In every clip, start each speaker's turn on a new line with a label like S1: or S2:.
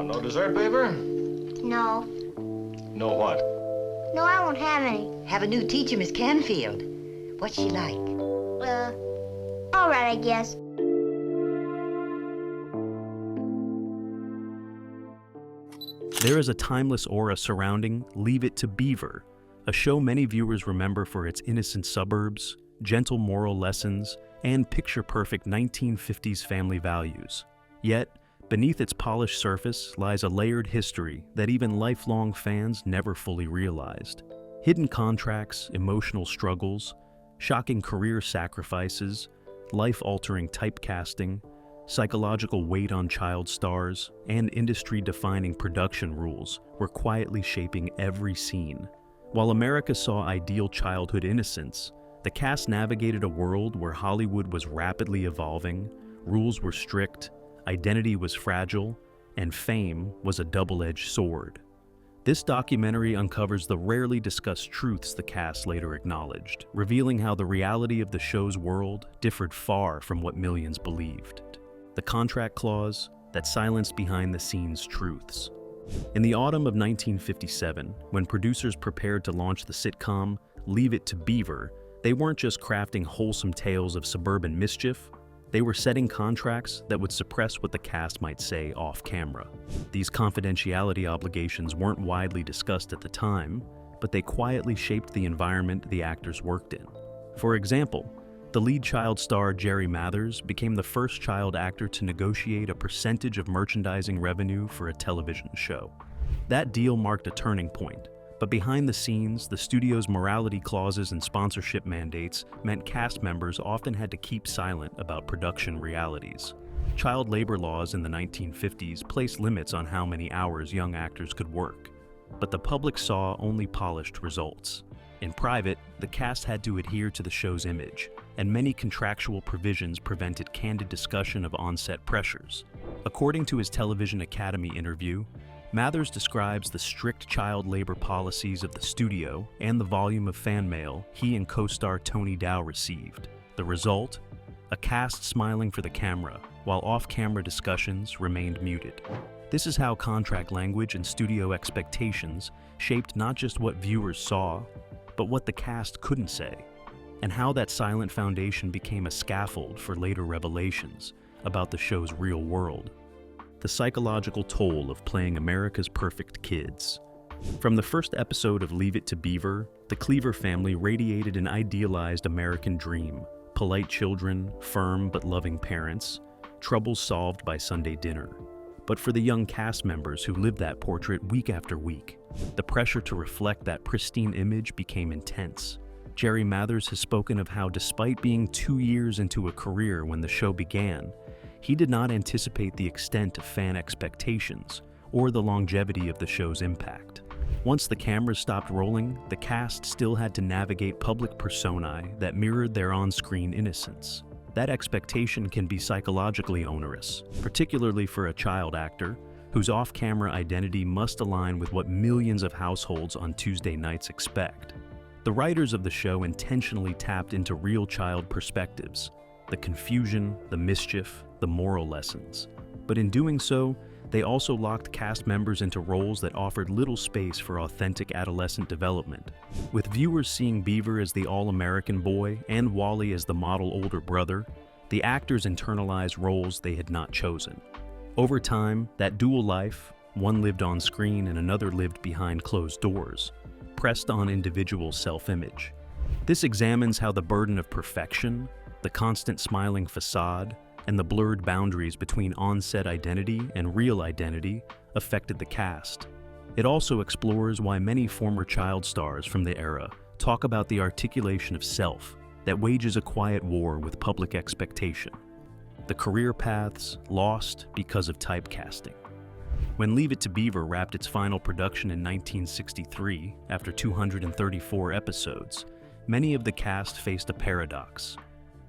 S1: No dessert, Beaver?
S2: No.
S1: No what?
S2: No, I won't have any.
S3: Have a new teacher, Miss Canfield. What's she like?
S2: All right, I guess.
S4: There is a timeless aura surrounding Leave It to Beaver, a show many viewers remember for its innocent suburbs, gentle moral lessons, and picture-perfect 1950s family values. Yet, beneath its polished surface lies a layered history that even lifelong fans never fully realized. Hidden contracts, emotional struggles, shocking career sacrifices, life-altering typecasting, psychological weight on child stars, and industry-defining production rules were quietly shaping every scene. While America saw ideal childhood innocence, the cast navigated a world where Hollywood was rapidly evolving, rules were strict, identity was fragile, and fame was a double-edged sword. This documentary uncovers the rarely discussed truths the cast later acknowledged, revealing how the reality of the show's world differed far from what millions believed. The contract clause that silenced behind-the-scenes truths. In the autumn of 1957, when producers prepared to launch the sitcom Leave It to Beaver, they weren't just crafting wholesome tales of suburban mischief, they were setting contracts that would suppress what the cast might say off-camera. These confidentiality obligations weren't widely discussed at the time, but they quietly shaped the environment the actors worked in. For example, the lead child star Jerry Mathers became the first child actor to negotiate a percentage of merchandising revenue for a television show. That deal marked a turning point, but behind the scenes, the studio's morality clauses and sponsorship mandates meant cast members often had to keep silent about production realities. Child labor laws in the 1950s placed limits on how many hours young actors could work, but the public saw only polished results. In private, the cast had to adhere to the show's image, and many contractual provisions prevented candid discussion of on-set pressures. According to his Television Academy interview, Mathers describes the strict child labor policies of the studio and the volume of fan mail he and co-star Tony Dow received. The result? A cast smiling for the camera, while off-camera discussions remained muted. This is how contract language and studio expectations shaped not just what viewers saw, but what the cast couldn't say, and how that silent foundation became a scaffold for later revelations about the show's real world. The psychological toll of playing America's perfect kids. From the first episode of Leave It to Beaver, the Cleaver family radiated an idealized American dream: polite children, firm but loving parents, troubles solved by Sunday dinner. But for the young cast members who lived that portrait week after week, the pressure to reflect that pristine image became intense. Jerry Mathers has spoken of how, despite being 2 years into a career when the show began, he did not anticipate the extent of fan expectations or the longevity of the show's impact. Once the cameras stopped rolling, the cast still had to navigate public personae that mirrored their on-screen innocence. That expectation can be psychologically onerous, particularly for a child actor whose off-camera identity must align with what millions of households on Tuesday nights expect. The writers of the show intentionally tapped into real child perspectives, the confusion, the mischief, the moral lessons. But in doing so, they also locked cast members into roles that offered little space for authentic adolescent development. With viewers seeing Beaver as the all-American boy and Wally as the model older brother, the actors internalized roles they had not chosen. Over time, that dual life, one lived on screen and another lived behind closed doors, pressed on individual self-image. This examines how the burden of perfection, the constant smiling facade, and the blurred boundaries between on-set identity and real identity affected the cast. It also explores why many former child stars from the era talk about the articulation of self that wages a quiet war with public expectation. The career paths lost because of typecasting. When Leave It to Beaver wrapped its final production in 1963, after 234 episodes, many of the cast faced a paradox.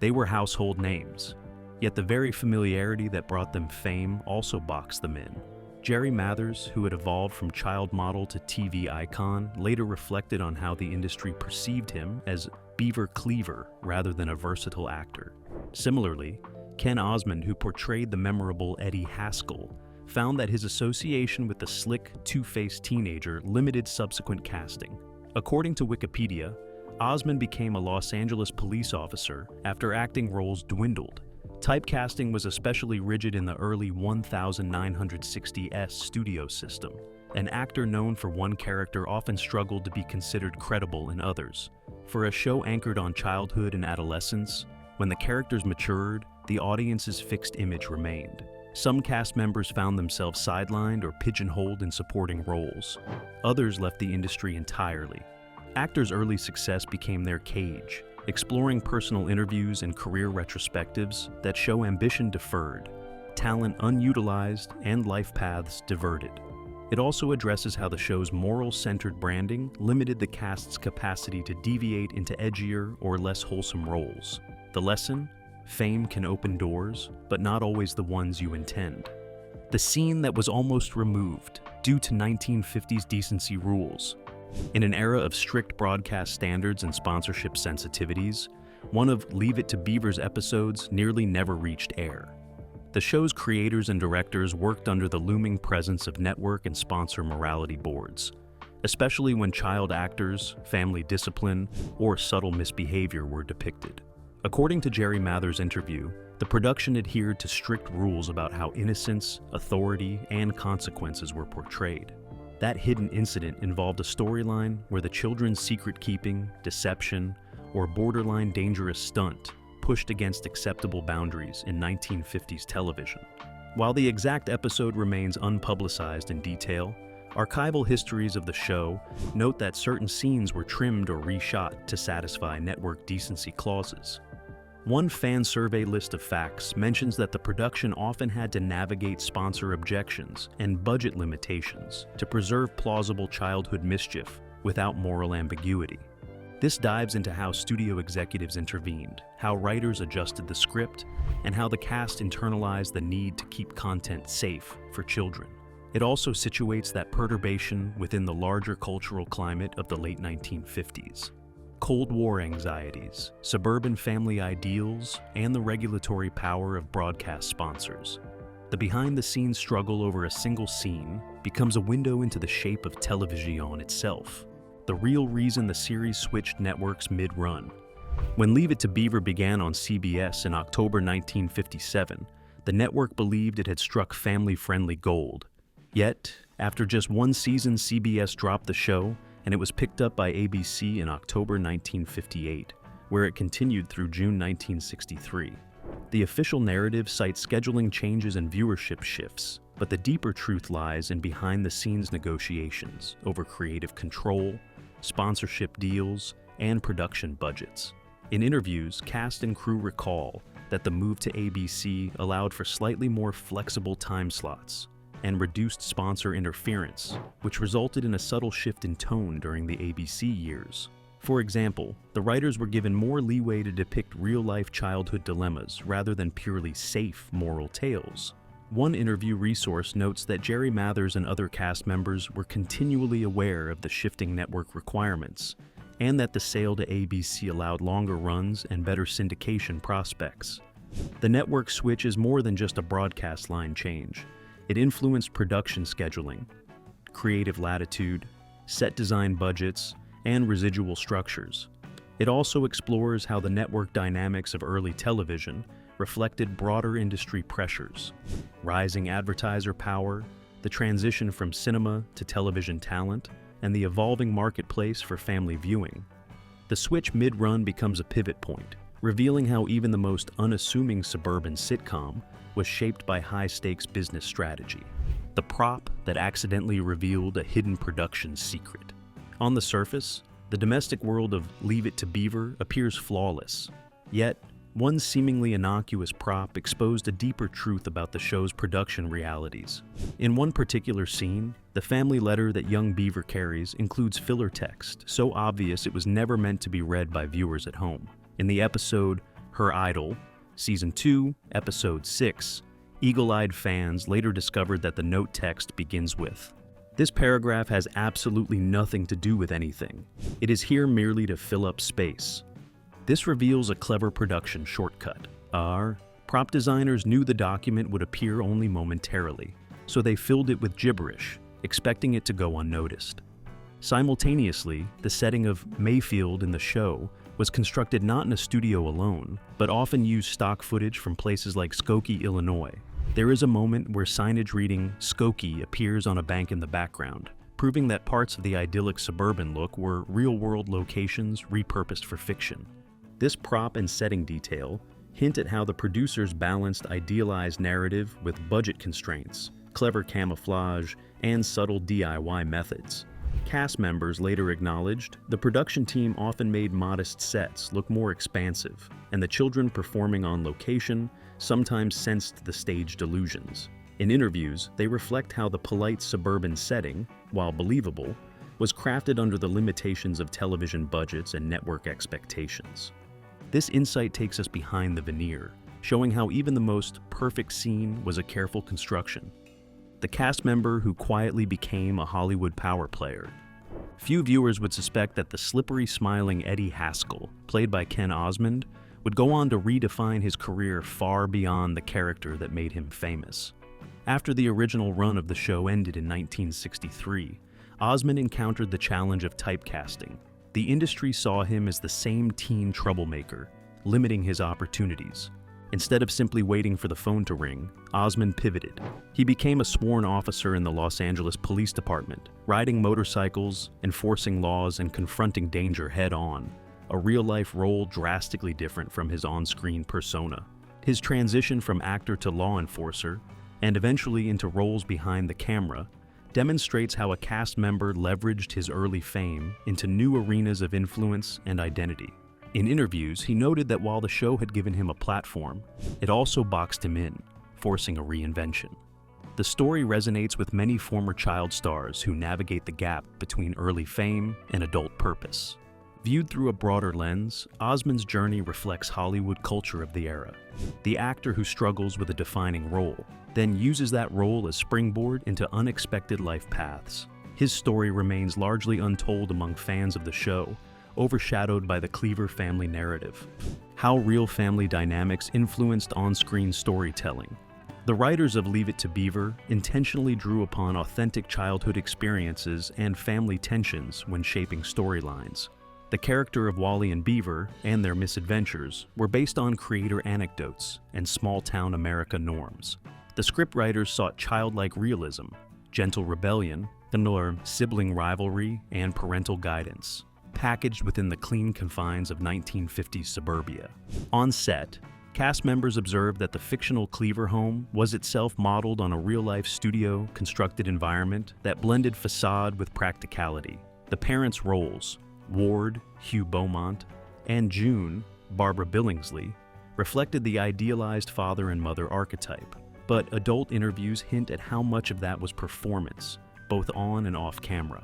S4: They were household names, yet the very familiarity that brought them fame also boxed them in. Jerry Mathers, who had evolved from child model to TV icon, later reflected on how the industry perceived him as Beaver Cleaver rather than a versatile actor. Similarly, Ken Osmond, who portrayed the memorable Eddie Haskell, found that his association with the slick, two-faced teenager limited subsequent casting. According to Wikipedia, Osmond became a Los Angeles police officer after acting roles dwindled. Typecasting was especially rigid in the early 1960s studio system. An actor known for one character often struggled to be considered credible in others. For a show anchored on childhood and adolescence, when the characters matured, the audience's fixed image remained. Some cast members found themselves sidelined or pigeonholed in supporting roles. Others left the industry entirely. Actors' early success became their cage, exploring personal interviews and career retrospectives that show ambition deferred, talent unutilized, and life paths diverted. It also addresses how the show's moral-centered branding limited the cast's capacity to deviate into edgier or less wholesome roles. The lesson? Fame can open doors, but not always the ones you intend. The scene that was almost removed due to 1950s decency rules. In an era of strict broadcast standards and sponsorship sensitivities, one of Leave It to Beaver's episodes nearly never reached air. The show's creators and directors worked under the looming presence of network and sponsor morality boards, especially when child actors, family discipline, or subtle misbehavior were depicted. According to Jerry Mather's interview, the production adhered to strict rules about how innocence, authority, and consequences were portrayed. That hidden incident involved a storyline where the children's secret-keeping, deception, or borderline dangerous stunt pushed against acceptable boundaries in 1950s television. While the exact episode remains unpublicized in detail, archival histories of the show note that certain scenes were trimmed or reshot to satisfy network decency clauses. One fan survey list of facts mentions that the production often had to navigate sponsor objections and budget limitations to preserve plausible childhood mischief without moral ambiguity. This dives into how studio executives intervened, how writers adjusted the script, and how the cast internalized the need to keep content safe for children. It also situates that perturbation within the larger cultural climate of the late 1950s. Cold War anxieties, suburban family ideals, and the regulatory power of broadcast sponsors. The behind-the-scenes struggle over a single scene becomes a window into the shape of television itself, the real reason the series switched networks mid-run. When Leave It to Beaver began on CBS in October 1957, the network believed it had struck family-friendly gold. Yet, after just one season, CBS dropped the show, and it was picked up by ABC in October 1958, where it continued through June 1963. The official narrative cites scheduling changes and viewership shifts, but the deeper truth lies in behind-the-scenes negotiations over creative control, sponsorship deals, and production budgets. In interviews, cast and crew recall that the move to ABC allowed for slightly more flexible time slots and reduced sponsor interference, which resulted in a subtle shift in tone during the ABC years. For example, the writers were given more leeway to depict real-life childhood dilemmas rather than purely safe moral tales. One interview resource notes that Jerry Mathers and other cast members were continually aware of the shifting network requirements, and that the sale to ABC allowed longer runs and better syndication prospects. The network switch is more than just a broadcast line change. It influenced production scheduling, creative latitude, set design budgets, and residual structures. It also explores how the network dynamics of early television reflected broader industry pressures, rising advertiser power, the transition from cinema to television talent, and the evolving marketplace for family viewing. The switch mid-run becomes a pivot point, revealing how even the most unassuming suburban sitcom was shaped by high-stakes business strategy, the prop that accidentally revealed a hidden production secret. On the surface, the domestic world of Leave It to Beaver appears flawless, yet one seemingly innocuous prop exposed a deeper truth about the show's production realities. In one particular scene, the family letter that young Beaver carries includes filler text so obvious it was never meant to be read by viewers at home. In the episode Her Idol, Season 2, Episode 6, eagle-eyed fans later discovered that the note text begins with, "This paragraph has absolutely nothing to do with anything. It is here merely to fill up space." This reveals a clever production shortcut. Our prop designers knew the document would appear only momentarily, so they filled it with gibberish, expecting it to go unnoticed. Simultaneously, the setting of Mayfield in the show was constructed not in a studio alone, but often used stock footage from places like Skokie, Illinois. There is a moment where signage reading Skokie appears on a bank in the background, proving that parts of the idyllic suburban look were real-world locations repurposed for fiction. This prop and setting detail hint at how the producers balanced idealized narrative with budget constraints, clever camouflage, and subtle DIY methods. Cast members later acknowledged the production team often made modest sets look more expansive, and the children performing on location sometimes sensed the staged illusions. In interviews, they reflect how the polite suburban setting, while believable, was crafted under the limitations of television budgets and network expectations. This insight takes us behind the veneer, showing how even the most perfect scene was a careful construction. The cast member who quietly became a Hollywood power player. Few viewers would suspect that the slippery smiling Eddie Haskell, played by Ken Osmond, would go on to redefine his career far beyond the character that made him famous. After the original run of the show ended in 1963, Osmond encountered the challenge of typecasting. The industry saw him as the same teen troublemaker, limiting his opportunities. Instead of simply waiting for the phone to ring, Osmond pivoted. He became a sworn officer in the Los Angeles Police Department, riding motorcycles, enforcing laws, and confronting danger head-on, a real-life role drastically different from his on-screen persona. His transition from actor to law enforcer, and eventually into roles behind the camera, demonstrates how a cast member leveraged his early fame into new arenas of influence and identity. In interviews, he noted that while the show had given him a platform, it also boxed him in, forcing a reinvention. The story resonates with many former child stars who navigate the gap between early fame and adult purpose. Viewed through a broader lens, Osmond's journey reflects Hollywood culture of the era. The actor who struggles with a defining role, then uses that role as springboard into unexpected life paths. His story remains largely untold among fans of the show, overshadowed by the Cleaver family narrative. How real family dynamics influenced on-screen storytelling. The writers of Leave It to Beaver intentionally drew upon authentic childhood experiences and family tensions when shaping storylines. The character of Wally and Beaver and their misadventures were based on creator anecdotes and small-town America norms. The scriptwriters sought childlike realism, gentle rebellion, and sibling rivalry and parental guidance, packaged within the clean confines of 1950s suburbia. On set, cast members observed that the fictional Cleaver home was itself modeled on a real-life studio-constructed environment that blended facade with practicality. The parents' roles, Ward, Hugh Beaumont, and June, Barbara Billingsley, reflected the idealized father and mother archetype, but adult interviews hint at how much of that was performance, both on and off camera.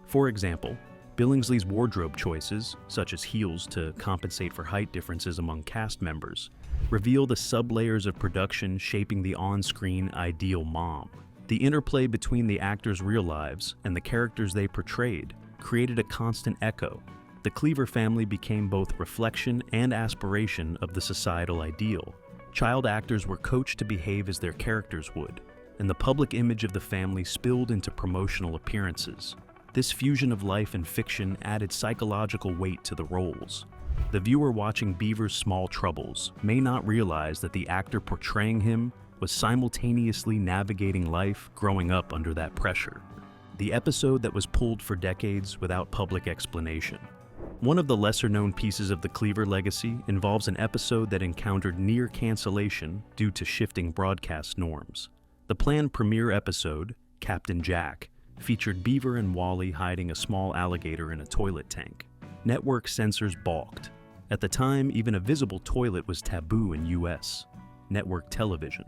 S4: For example, Billingsley's wardrobe choices, such as heels to compensate for height differences among cast members, reveal the sub-layers of production shaping the on-screen ideal mom. The interplay between the actors' real lives and the characters they portrayed created a constant echo. The Cleaver family became both reflection and aspiration of the societal ideal. Child actors were coached to behave as their characters would, and the public image of the family spilled into promotional appearances. This fusion of life and fiction added psychological weight to the roles. The viewer watching Beaver's small troubles may not realize that the actor portraying him was simultaneously navigating life growing up under that pressure. The episode that was pulled for decades without public explanation. One of the lesser-known pieces of the Cleaver legacy involves an episode that encountered near cancellation due to shifting broadcast norms. The planned premiere episode, Captain Jack, featured Beaver and Wally hiding a small alligator in a toilet tank. Network censors balked. At the time, even a visible toilet was taboo in US network television.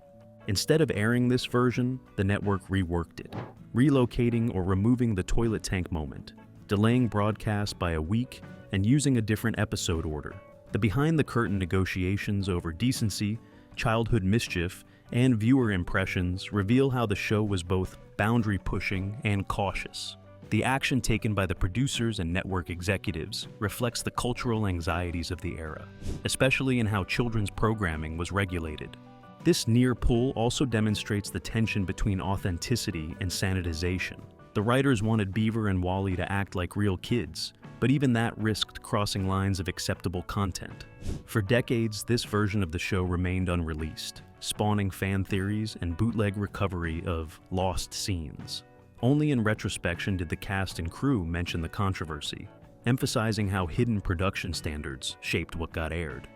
S4: Instead of airing this version, the network reworked it, relocating or removing the toilet tank moment, delaying broadcast by a week, and using a different episode order. The behind-the-curtain negotiations over decency, childhood mischief, and viewer impressions reveal how the show was both boundary-pushing and cautious. The action taken by the producers and network executives reflects the cultural anxieties of the era, especially in how children's programming was regulated. This near pull also demonstrates the tension between authenticity and sanitization. The writers wanted Beaver and Wally to act like real kids, but even that risked crossing lines of acceptable content. For decades, this version of the show remained unreleased, spawning fan theories and bootleg recovery of lost scenes. Only in retrospection did the cast and crew mention the controversy, emphasizing how hidden production standards shaped what got aired.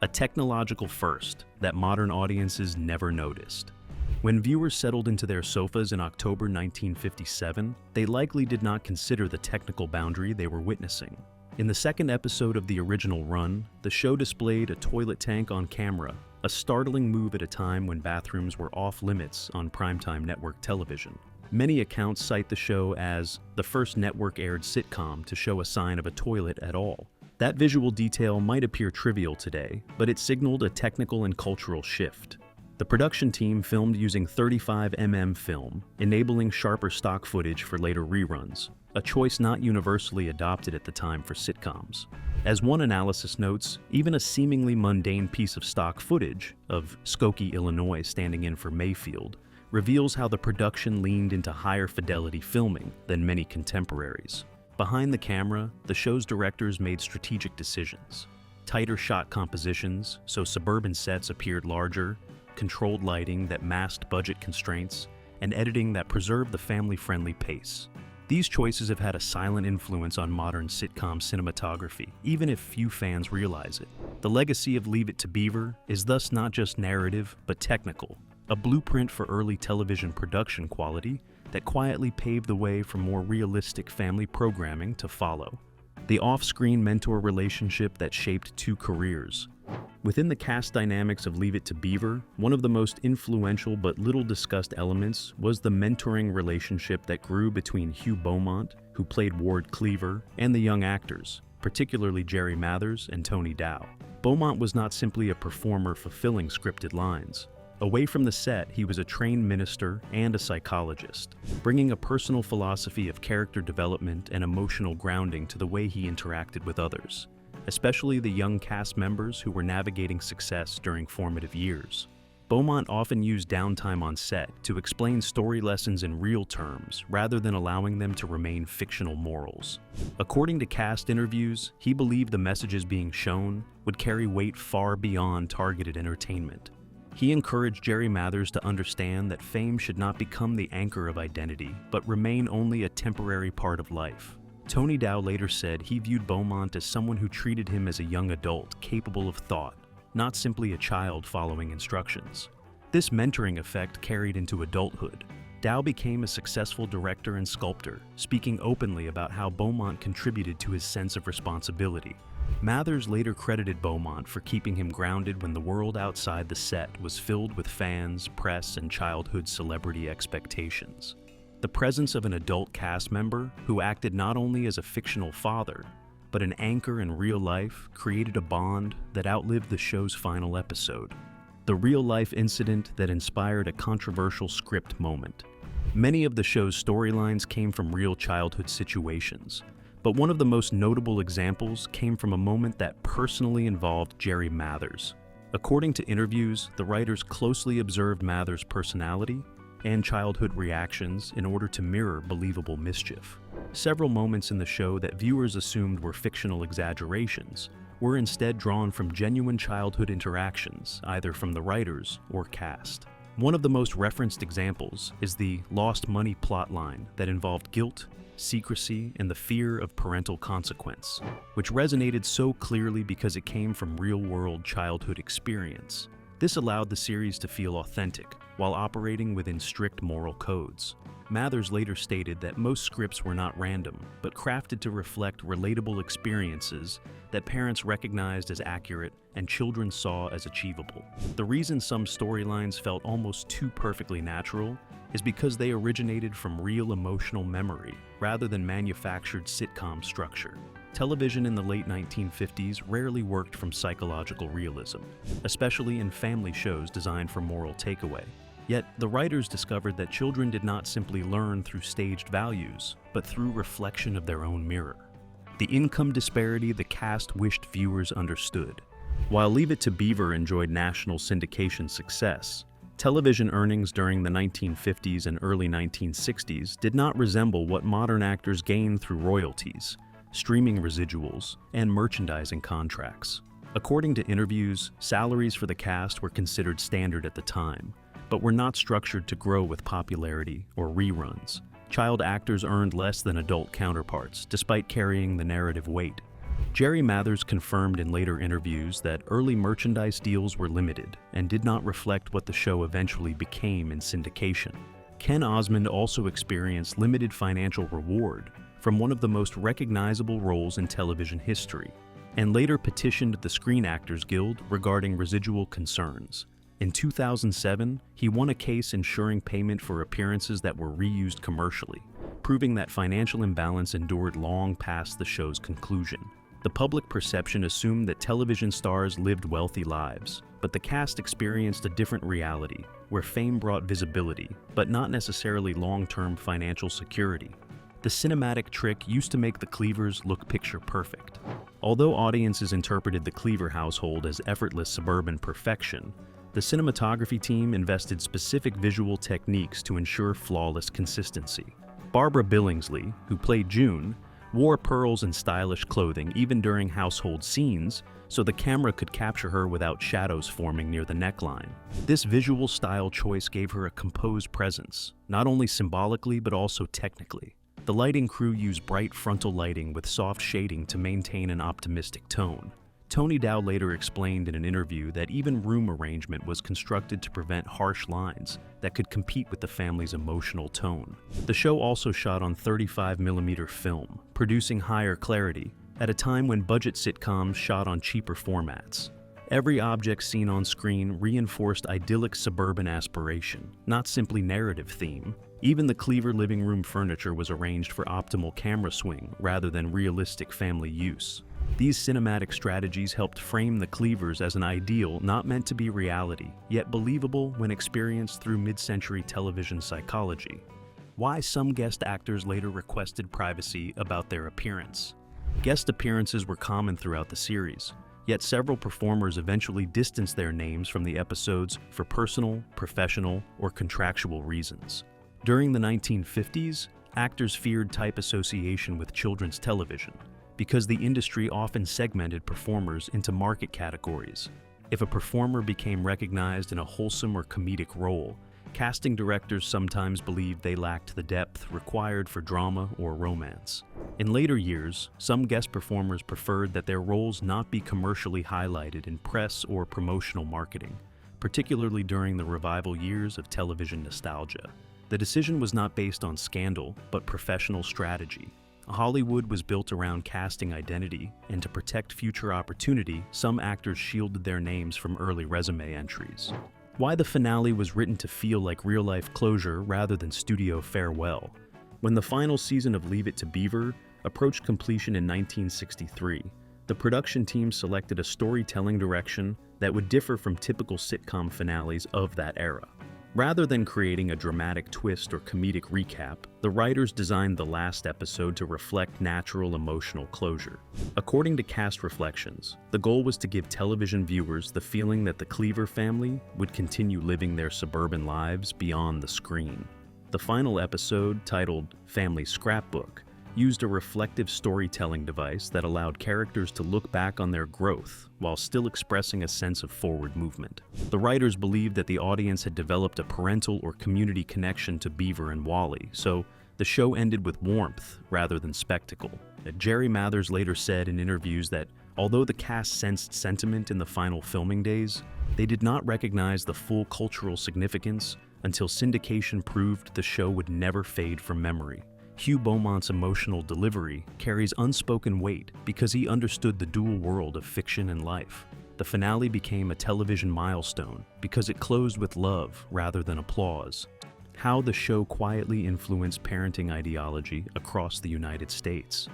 S4: A technological first that modern audiences never noticed. When viewers settled into their sofas in October 1957, they likely did not consider the technical boundary they were witnessing. In the second episode of the original run, the show displayed a toilet tank on camera, a startling move at a time when bathrooms were off-limits on primetime network television. Many accounts cite the show as the first network-aired sitcom to show a sign of a toilet at all. That visual detail might appear trivial today, but it signaled a technical and cultural shift. The production team filmed using 35mm film, enabling sharper stock footage for later reruns, a choice not universally adopted at the time for sitcoms. As one analysis notes, even a seemingly mundane piece of stock footage of Skokie, Illinois standing in for Mayfield reveals how the production leaned into higher fidelity filming than many contemporaries. Behind the camera, the show's directors made strategic decisions. Tighter shot compositions, so suburban sets appeared larger, controlled lighting that masked budget constraints, and editing that preserved the family-friendly pace. These choices have had a silent influence on modern sitcom cinematography, even if few fans realize it. The legacy of Leave It to Beaver is thus not just narrative, but technical, a blueprint for early television production quality that quietly paved the way for more realistic family programming to follow. The off-screen mentor relationship that shaped two careers. Within the cast dynamics of Leave It to Beaver, one of the most influential but little discussed elements was the mentoring relationship that grew between Hugh Beaumont, who played Ward Cleaver, and the young actors, particularly Jerry Mathers and Tony Dow. Beaumont was not simply a performer fulfilling scripted lines. Away from the set, he was a trained minister and a psychologist, bringing a personal philosophy of character development and emotional grounding to the way he interacted with others, especially the young cast members who were navigating success during formative years. Beaumont often used downtime on set to explain story lessons in real terms rather than allowing them to remain fictional morals. According to cast interviews, he believed the messages being shown would carry weight far beyond targeted entertainment. He encouraged Jerry Mathers to understand that fame should not become the anchor of identity, but remain only a temporary part of life. Tony Dow later said he viewed Beaumont as someone who treated him as a young adult capable of thought, not simply a child following instructions. This mentoring effect carried into adulthood. Dow became a successful director and sculptor, speaking openly about how Beaumont contributed to his sense of responsibility. Mathers later credited Beaumont for keeping him grounded when the world outside the set was filled with fans, press, and childhood celebrity expectations. The presence of an adult cast member who acted not only as a fictional father, but an anchor in real life created a bond that outlived the show's final episode. The real-life incident that inspired a controversial script moment. Many of the show's storylines came from real childhood situations, but one of the most notable examples came from a moment that personally involved Jerry Mathers. According to interviews, the writers closely observed Mathers' personality and childhood reactions in order to mirror believable mischief. Several moments in the show that viewers assumed were fictional exaggerations were instead drawn from genuine childhood interactions, either from the writers or cast. One of the most referenced examples is the lost money plotline that involved guilt, secrecy, and the fear of parental consequence, which resonated so clearly because it came from real-world childhood experience. This allowed the series to feel authentic, while operating within strict moral codes. Mathers later stated that most scripts were not random, but crafted to reflect relatable experiences that parents recognized as accurate and children saw as achievable. The reason some storylines felt almost too perfectly natural is because they originated from real emotional memory rather than manufactured sitcom structure. Television in the late 1950s rarely worked from psychological realism, especially in family shows designed for moral takeaway. Yet, the writers discovered that children did not simply learn through staged values, but through reflection of their own mirror. The income disparity the cast wished viewers understood. While Leave It to Beaver enjoyed national syndication success, television earnings during the 1950s and early 1960s did not resemble what modern actors gain through royalties, streaming residuals, and merchandising contracts. According to interviews, salaries for the cast were considered standard at the time, but were not structured to grow with popularity or reruns. Child actors earned less than adult counterparts, despite carrying the narrative weight. Jerry Mathers confirmed in later interviews that early merchandise deals were limited and did not reflect what the show eventually became in syndication. Ken Osmond also experienced limited financial reward from one of the most recognizable roles in television history, and later petitioned the Screen Actors Guild regarding residual concerns. In 2007, he won a case ensuring payment for appearances that were reused commercially, proving that financial imbalance endured long past the show's conclusion. The public perception assumed that television stars lived wealthy lives, but the cast experienced a different reality, where fame brought visibility, but not necessarily long-term financial security. The cinematic trick used to make the Cleavers look picture perfect. Although audiences interpreted the Cleaver household as effortless suburban perfection, the cinematography team invested specific visual techniques to ensure flawless consistency. Barbara Billingsley, who played June, wore pearls and stylish clothing even during household scenes, so the camera could capture her without shadows forming near the neckline. This visual style choice gave her a composed presence, not only symbolically but also technically. The lighting crew used bright frontal lighting with soft shading to maintain an optimistic tone. Tony Dow later explained in an interview that even room arrangement was constructed to prevent harsh lines that could compete with the family's emotional tone. The show also shot on 35mm film, producing higher clarity, at a time when budget sitcoms shot on cheaper formats. Every object seen on screen reinforced idyllic suburban aspiration, not simply narrative theme. Even the Cleaver living room furniture was arranged for optimal camera swing rather than realistic family use. These cinematic strategies helped frame the Cleavers as an ideal not meant to be reality, yet believable when experienced through mid-century television psychology. Why some guest actors later requested privacy about their appearance. Guest appearances were common throughout the series, yet several performers eventually distanced their names from the episodes for personal, professional, or contractual reasons. During the 1950s, actors feared type association with children's television, because the industry often segmented performers into market categories. If a performer became recognized in a wholesome or comedic role, casting directors sometimes believed they lacked the depth required for drama or romance. In later years, some guest performers preferred that their roles not be commercially highlighted in press or promotional marketing, particularly during the revival years of television nostalgia. The decision was not based on scandal, but professional strategy. Hollywood was built around casting identity, and to protect future opportunity, some actors shielded their names from early resume entries. Why the finale was written to feel like real-life closure rather than studio farewell. When the final season of Leave It to Beaver approached completion in 1963, the production team selected a storytelling direction that would differ from typical sitcom finales of that era. Rather than creating a dramatic twist or comedic recap, the writers designed the last episode to reflect natural emotional closure. According to cast reflections, the goal was to give television viewers the feeling that the Cleaver family would continue living their suburban lives beyond the screen. The final episode, titled Family Scrapbook, used a reflective storytelling device that allowed characters to look back on their growth while still expressing a sense of forward movement. The writers believed that the audience had developed a parental or community connection to Beaver and Wally, so the show ended with warmth rather than spectacle. Jerry Mathers later said in interviews that although the cast sensed sentiment in the final filming days, they did not recognize the full cultural significance until syndication proved the show would never fade from memory. Hugh Beaumont's emotional delivery carries unspoken weight because he understood the dual world of fiction and life. The finale became a television milestone because it closed with love rather than applause. How the show quietly influenced parenting ideology across the United States.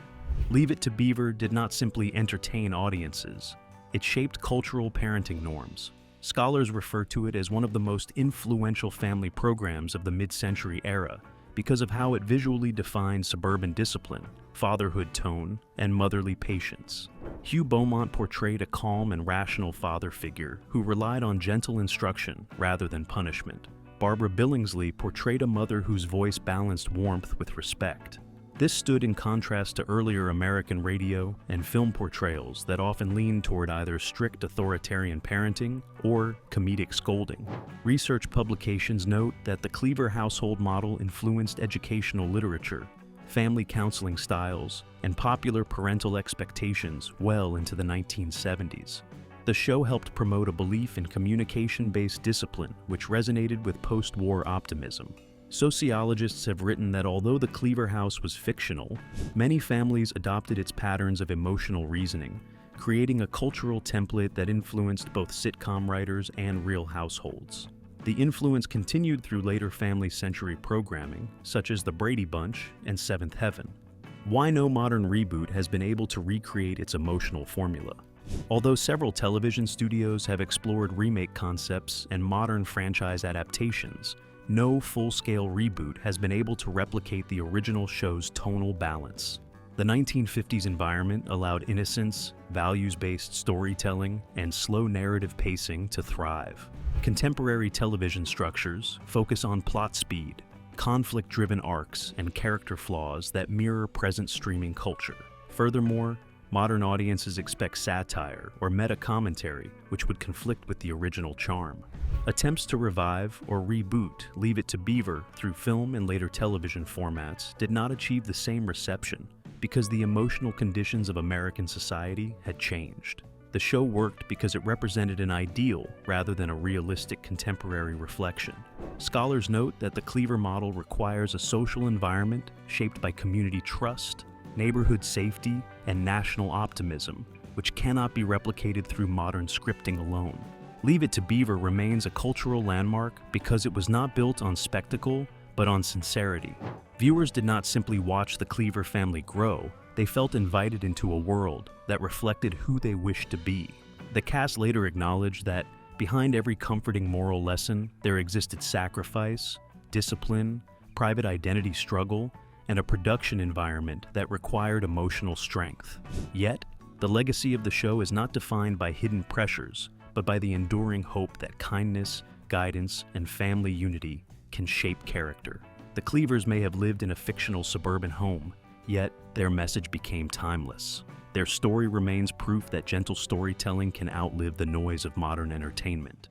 S4: Leave It to Beaver did not simply entertain audiences. It shaped cultural parenting norms. Scholars refer to it as one of the most influential family programs of the mid-century era, because of how it visually defined suburban discipline, fatherhood tone, and motherly patience. Hugh Beaumont portrayed a calm and rational father figure who relied on gentle instruction rather than punishment. Barbara Billingsley portrayed a mother whose voice balanced warmth with respect. This stood in contrast to earlier American radio and film portrayals that often leaned toward either strict authoritarian parenting or comedic scolding. Research publications note that the Cleaver household model influenced educational literature, family counseling styles, and popular parental expectations well into the 1970s. The show helped promote a belief in communication-based discipline, which resonated with post-war optimism. Sociologists have written that although the Cleaver house was fictional, many families adopted its patterns of emotional reasoning, creating a cultural template that influenced both sitcom writers and real households. The influence continued through later family-century programming, such as The Brady Bunch and Seventh Heaven. Why no modern reboot has been able to recreate its emotional formula? Although several television studios have explored remake concepts and modern franchise adaptations, no full-scale reboot has been able to replicate the original show's tonal balance. The 1950s environment allowed innocence, values-based storytelling, and slow narrative pacing to thrive. Contemporary television structures focus on plot speed, conflict-driven arcs, and character flaws that mirror present streaming culture. Furthermore, modern audiences expect satire or meta-commentary, which would conflict with the original charm. Attempts to revive or reboot Leave It to Beaver through film and later television formats did not achieve the same reception because the emotional conditions of American society had changed. The show worked because it represented an ideal rather than a realistic contemporary reflection. Scholars note that the Cleaver model requires a social environment shaped by community trust, neighborhood safety, and national optimism, which cannot be replicated through modern scripting alone. Leave It to Beaver remains a cultural landmark because it was not built on spectacle, but on sincerity. Viewers did not simply watch the Cleaver family grow, they felt invited into a world that reflected who they wished to be. The cast later acknowledged that behind every comforting moral lesson, there existed sacrifice, discipline, private identity struggle, and a production environment that required emotional strength. Yet, the legacy of the show is not defined by hidden pressures, but by the enduring hope that kindness, guidance, and family unity can shape character. The Cleavers may have lived in a fictional suburban home, yet their message became timeless. Their story remains proof that gentle storytelling can outlive the noise of modern entertainment.